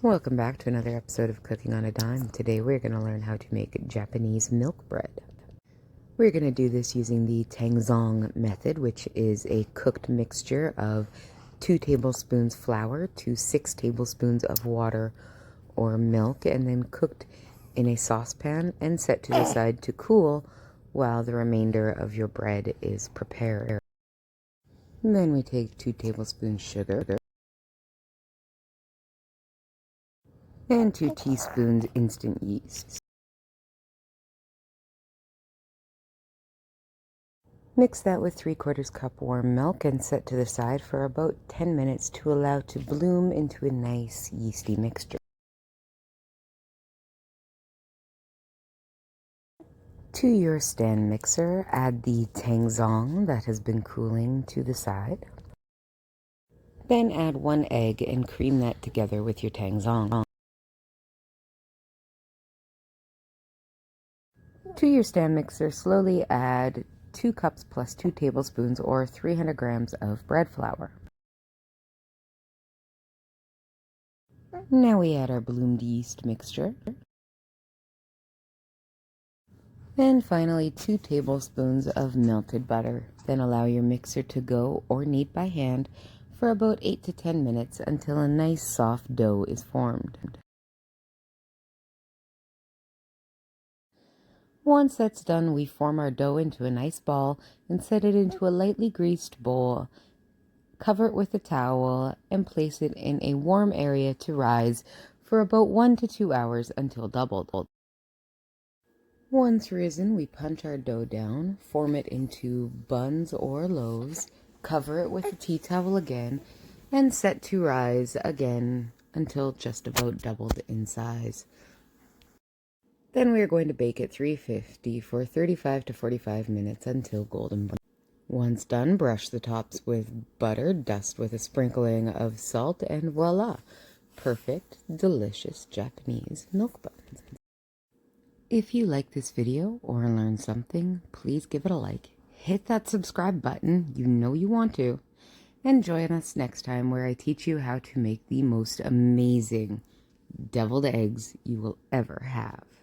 Welcome back to another episode of Cooking on a Dime. Today we're going to learn how to make Japanese milk bread. We're going to do this using the Tangzong method, which is a cooked mixture of 2 tablespoons flour to 6 tablespoons of water or milk, and then cooked in a saucepan and set to the side to cool while the remainder of your bread is prepared. And then we take 2 tablespoons sugar and 2 teaspoons instant yeast. Mix that with 3/4 cup warm milk and set to the side for about 10 minutes to allow to bloom into a nice yeasty mixture. To your stand mixer, add the Tangzong that has been cooling to the side. Then add 1 egg and cream that together with your Tangzong. To your stand mixer, slowly add 2 cups plus 2 tablespoons or 300 grams of bread flour. Now we add our bloomed yeast mixture. And finally 2 tablespoons of melted butter. Then allow your mixer to go or knead by hand for about 8 to 10 minutes until a nice soft dough is formed. Once that's done, we form our dough into a nice ball and set it into a lightly greased bowl. Cover it with a towel and place it in a warm area to rise for about 1 to 2 hours until doubled. Once risen, we punch our dough down, form it into buns or loaves, cover it with a tea towel again, and set to rise again until just about doubled in size. Then we are going to bake at 350 for 35 to 45 minutes until golden brown. Once done, brush the tops with butter, dust with a sprinkling of salt, and voila! Perfect, delicious Japanese milk buns. If you like this video or learned something, please give it a like. Hit that subscribe button, you know you want to. And join us next time where I teach you how to make the most amazing deviled eggs you will ever have.